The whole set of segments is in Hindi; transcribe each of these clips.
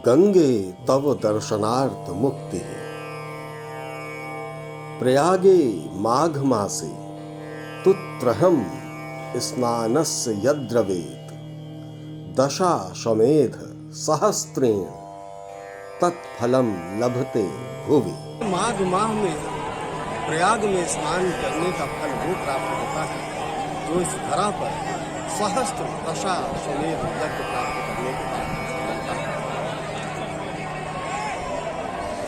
गंगे तव दर्शनार्थ मुक्ति, प्रयागे माघ मासे तुत्रहम स्नानस्य यद्रवेत, दशा श्वमेध सहस्त्रेण तत्फलम लभते भुवि। माघ माह में प्रयाग में स्नान करने का फल वो प्राप्त होता है जो इस धरा पर सहस्त्र दशा श्वमेध यज्ञ प्राप्त करने के बाद मिलता है।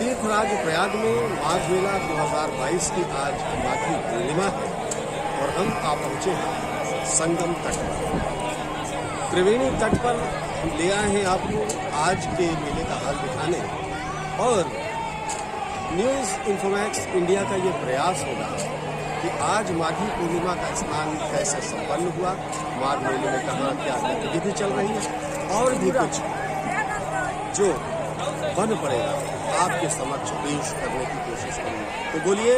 तीर्थराज प्रयाग में माघ मेला 2022 की आज माघी पूर्णिमा है और हम आ पहुंचे हैं संगम तट पर। त्रिवेणी तट पर हम ले आए हैं आपको आज के मेले का हाल दिखाने, और न्यूज़ इन्फोमैक्स इंडिया का ये प्रयास होगा कि आज माघी पूर्णिमा का स्नान कैसे संपन्न हुआ, माघ मेले में कहाँ क्या गतिविधि चल रही है, और भी कुछ जो बन पड़ेगा आपके समक्ष पेश करने की कोशिश करूंगा। तो बोलिए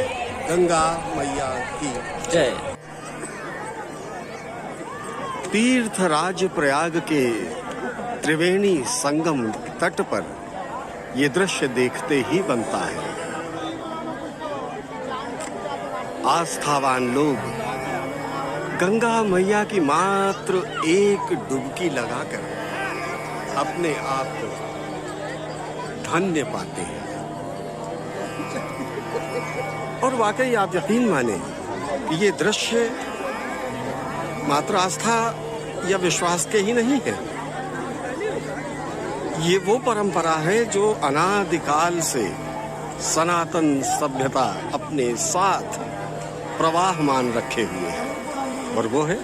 गंगा मैया की जय। तीर्थराज प्रयाग के त्रिवेणी संगम तट पर ये दृश्य देखते ही बनता है। आस्थावान लोग गंगा मैया की मात्र एक डुबकी लगाकर अपने आप को धन्य पाते हैं। और वाकई आप यकीन माने कि ये दृश्य मात्र आस्था या विश्वास के ही नहीं है, ये वो परंपरा है जो अनादिकाल से सनातन सभ्यता अपने साथ प्रवाहमान रखे हुए है, और वो है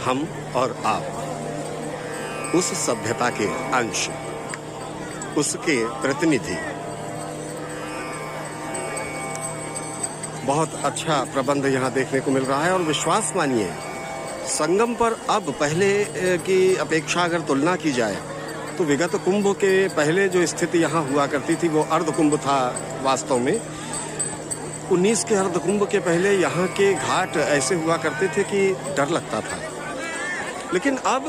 हम और आप, उस सभ्यता के अंश, उसके प्रतिनिधि। बहुत अच्छा प्रबंध यहाँ देखने को मिल रहा है, और विश्वास मानिए संगम पर अब पहले की अपेक्षा अगर तुलना की जाए तो विगत कुंभ के पहले जो स्थिति यहाँ हुआ करती थी वो अर्ध कुंभ था। वास्तव में 19 के अर्ध कुंभ के पहले यहाँ के घाट ऐसे हुआ करते थे कि डर लगता था। लेकिन अब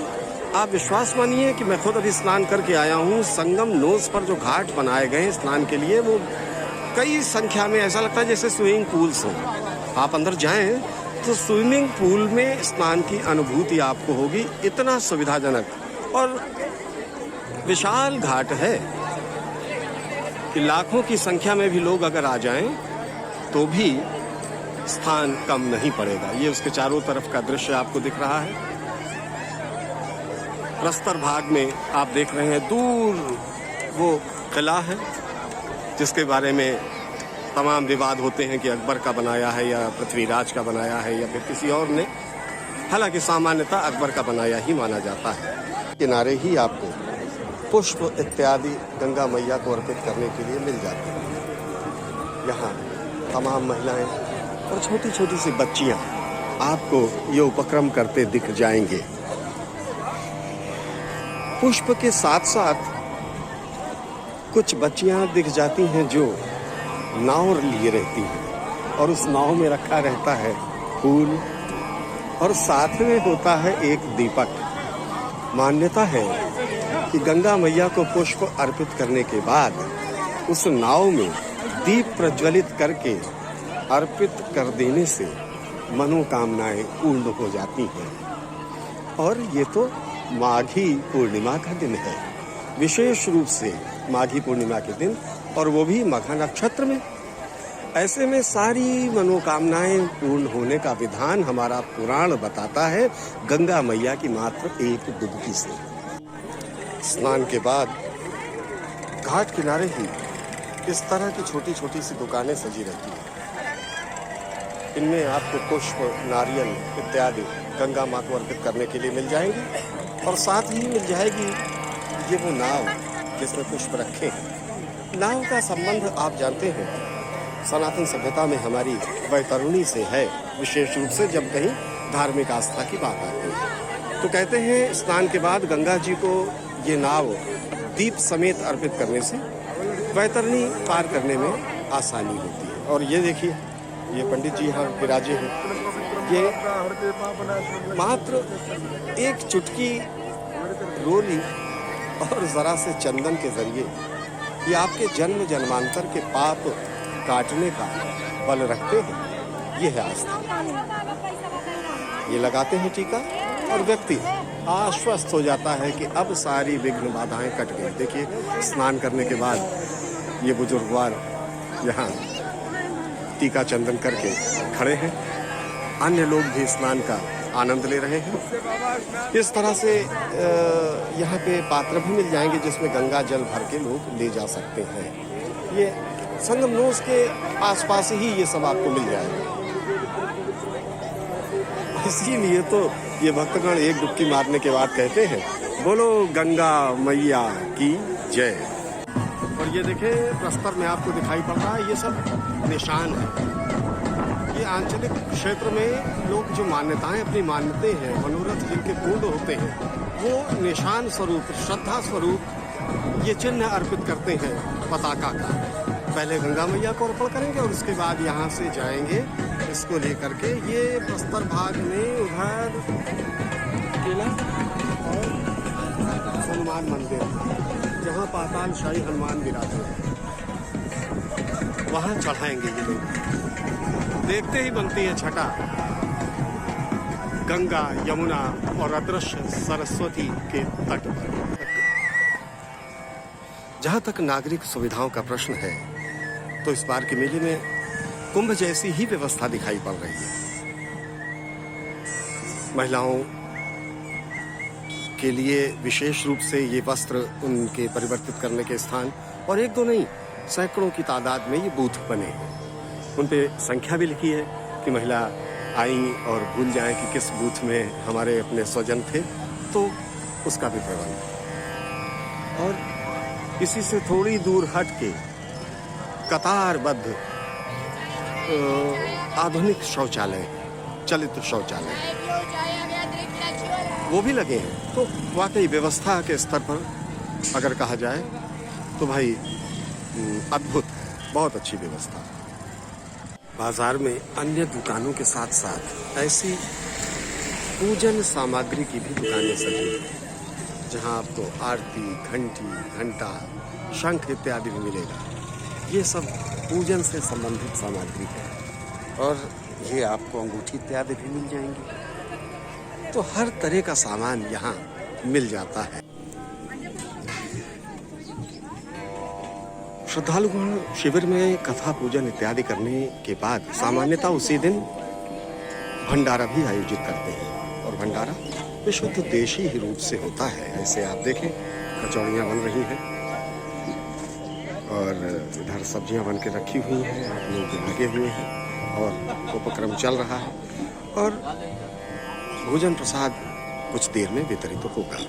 आप विश्वास मानिए कि मैं खुद अभी स्नान करके आया हूँ। संगम नोज पर जो घाट बनाए गए हैं स्नान के लिए, वो कई संख्या में, ऐसा लगता है जैसे स्विमिंग पूल्स हों। आप अंदर जाएं तो स्विमिंग पूल में स्नान की अनुभूति आपको होगी। इतना सुविधाजनक और विशाल घाट है कि लाखों की संख्या में भी लोग अगर आ जाएं तो भी स्थान कम नहीं पड़ेगा। ये उसके चारों तरफ का दृश्य आपको दिख रहा है। प्रस्तर भाग में आप देख रहे हैं दूर वो किला है जिसके बारे में तमाम विवाद होते हैं कि अकबर का बनाया है या पृथ्वीराज का बनाया है या फिर किसी और ने। हालांकि सामान्यतः अकबर का बनाया ही माना जाता है। किनारे ही आपको पुष्प इत्यादि गंगा मैया को अर्पित करने के लिए मिल जाते हैं। यहाँ तमाम महिलाएं और छोटी छोटी सी बच्चियां आपको ये उपक्रम करते दिख जाएंगे। पुष्प के साथ साथ कुछ बच्चियां दिख जाती हैं जो नाव लिए रहती हैं, और उस नाव में रखा रहता है फूल, और साथ में होता है एक दीपक। मान्यता है कि गंगा मैया को पुष्प अर्पित करने के बाद उस नाव में दीप प्रज्वलित करके अर्पित कर देने से मनोकामनाएं पूर्ण हो जाती हैं। और ये तो माघी पूर्णिमा का दिन है, विशेष रूप से माघी पूर्णिमा के दिन, और वो भी मघा नक्षत्र में। ऐसे में सारी मनोकामनाएं पूर्ण होने का विधान हमारा पुराण बताता है गंगा मैया की मात्र एक डुबकी से। स्नान के बाद घाट किनारे ही इस तरह की छोटी छोटी सी दुकानें सजी रहती हैं। इनमें आपको पुष्प, नारियल इत्यादि गंगा माँ को अर्पित करने के लिए मिल जाएंगी, और साथ ही मिल जाएगी ये वो नाव जिसमें पुष्प रखे हैं। नाव का संबंध आप जानते हैं सनातन सभ्यता में हमारी वैतरणी से है, विशेष रूप से जब कहीं धार्मिक आस्था की बात आती है। तो कहते हैं स्नान के बाद गंगा जी को ये नाव दीप समेत अर्पित करने से वैतरणी पार करने में आसानी होती है। और ये देखिए, ये पंडित जी यहाँ विराजे हैं, ये मात्र एक चुटकी रोली और जरा से चंदन के जरिए ये आपके जन्म जन्मांतर के पाप काटने का बल रखते हैं। ये है आस्था। ये लगाते हैं टीका और व्यक्ति आश्वस्त हो जाता है कि अब सारी विघ्न बाधाएं कट गई। देखिए स्नान करने के बाद ये बुजुर्गवार यहाँ टीका चंदन करके खड़े हैं। अन्य लोग भी स्नान का आनंद ले रहे हैं। इस तरह से यहाँ पे पात्र भी मिल जाएंगे जिसमें गंगा जल भर के लोग ले जा सकते हैं। ये संगम नोस के आसपास ही ये सब आपको मिल जाएगा। इसीलिए तो ये भक्तगण एक डुबकी मारने के बाद कहते हैं बोलो गंगा मैया की जय। और ये देखे प्रस्तर में आपको दिखाई पड़ रहा है, ये सब निशान है। ये आंचलिक क्षेत्र में लोग जो मान्यताएं अपनी मानते हैं, मनोरथ जिनके पूर्ण होते हैं, वो निशान स्वरूप श्रद्धा स्वरूप ये चिन्ह अर्पित करते हैं पताका का। पहले गंगा मैया को अर्पण करेंगे और उसके बाद यहाँ से जाएंगे इसको लेकर के। ये प्रस्तर भाग में उधर किला और हनुमान मंदिर जहाँ पाताल शाही हनुमान विराजे हैं, वहाँ चढ़ाएंगे ये लोग। देखते ही बनती है छटा गंगा यमुना और अदृश्य सरस्वती के तट पर। जहाँ तक नागरिक सुविधाओं का प्रश्न है तो इस बार के मेले में कुंभ जैसी ही व्यवस्था दिखाई पड़ रही है। महिलाओं के लिए विशेष रूप से ये वस्त्र उनके परिवर्तित करने के स्थान, और एक दो नहीं सैकड़ों की तादाद में ये बूथ बने हैं। उन पे संख्या भी लिखी है कि महिला आई और भूल जाए कि किस बूथ में हमारे अपने स्वजन थे, तो उसका भी प्रबंध। और इसी से थोड़ी दूर हट के कतारबद्ध आधुनिक शौचालय, चलित शौचालय वो भी लगे हैं। तो वाकई व्यवस्था के स्तर पर अगर कहा जाए तो भाई अद्भुत है, बहुत अच्छी व्यवस्था। बाजार में अन्य दुकानों के साथ साथ ऐसी पूजन सामग्री की भी दुकानें सजी हैं जहां आपको आरती, घंटी, घंटा, शंख इत्यादि भी मिलेगा। ये सब पूजन से संबंधित सामग्री है। और ये आपको अंगूठी इत्यादि भी मिल जाएंगी। तो हर तरह का सामान यहाँ मिल जाता है। श्रद्धालुगण शिविर में कथा पूजन इत्यादि करने के बाद सामान्यतः उसी दिन भंडारा भी आयोजित करते हैं। और भंडारा विशुद्ध देशी ही रूप से होता है। ऐसे आप देखें कचौड़ियाँ बन रही हैं और इधर सब्जियां बन के रखी हुई हैं, लोग लगे हुए हैं और उपक्रम चल रहा है। और भोजन प्रसाद कुछ देर में वितरित होगा।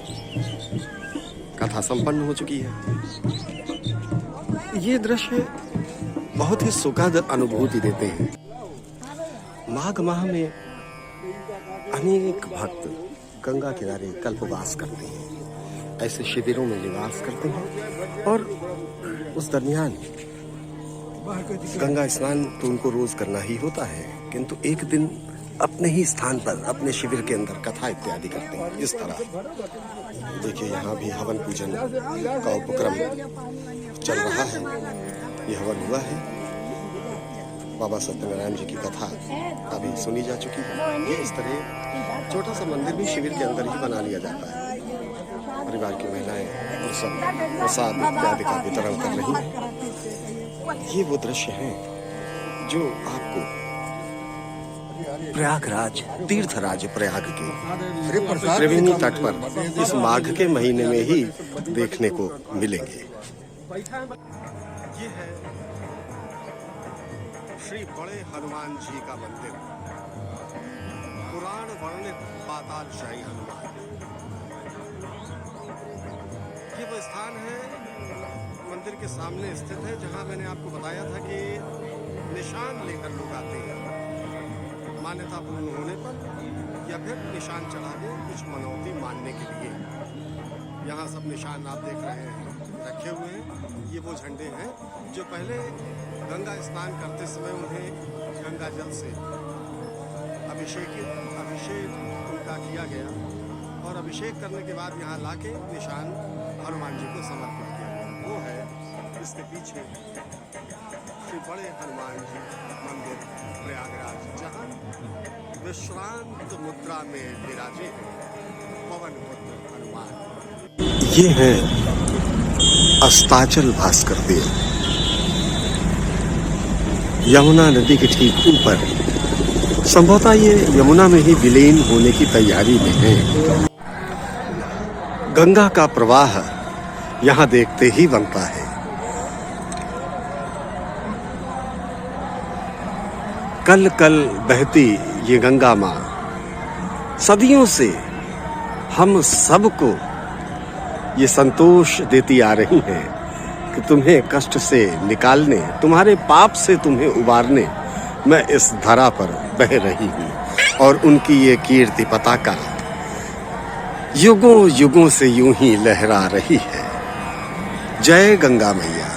कथा संपन्न हो चुकी है। ये दृश्य बहुत ही सुखद अनुभूति देते हैं। माघ माह में अनेक भक्त गंगा किनारे कल्पवास करते हैं, ऐसे शिविरों में निवास करते हैं। और उस दरमियान गंगा स्नान तो उनको रोज करना ही होता है, किंतु एक दिन अपने ही स्थान पर अपने शिविर के अंदर कथा इत्यादि करते हैं। इस तरह देखिए यहाँ भी हवन पूजन का उपक्रम चल रहा है। ये हवन हुआ है। बाबा सत्यनारायण जी की कथा अभी सुनी जा चुकी है। ये इस तरह छोटा सा मंदिर भी शिविर के अंदर ही बना लिया जाता है। परिवार की महिलाएं और सब प्रसाद इत्यादि का वितरण कर रही हैं। ये वो दृश्य हैं जो आपको प्रयागराज, तीर्थराज प्रयाग के त्रिवेणी तट पर इस माघ के महीने में ही देखने को मिलेंगे। ये है श्री बड़े हनुमान जी का मंदिर, पुराण वर्णित पाताल शाही हनुमान। ये वो स्थान है मंदिर के सामने स्थित है जहां मैंने आपको बताया था कि निशान लेकर लोग आते हैं मान्यता पूर्ण होने पर, या फिर निशान चढ़ा के कुछ मनौती मानने के लिए। यहाँ सब निशान आप देख रहे हैं रखे हुए हैं। ये वो झंडे हैं जो पहले गंगा स्नान करते समय उन्हें गंगा जल से अभिषेक उनका किया गया, और अभिषेक करने के बाद यहाँ लाके निशान हनुमान जी को समर्पित किया गया। वो है इसके पीछे श्री बड़े हनुमान जी मंदिर प्रयागराज, जहाँ विश्रांत मुद्रा में विराजे हैं पवन पुत्र हनुमान। ये है अस्ताचल भास्कर देव, यमुना नदी के ठीक ऊपर। संभवतः ये यमुना में ही विलीन होने की तैयारी में है। गंगा का प्रवाह यहाँ देखते ही बनता है। कल कल बहती ये गंगा माँ सदियों से हम सबको ये संतोष देती आ रही है कि तुम्हें कष्ट से निकालने, तुम्हारे पाप से तुम्हें उबारने मैं इस धरा पर बह रही हूँ। और उनकी ये कीर्ति पताका युगों युगों से यूं ही लहरा रही है। जय गंगा मैया।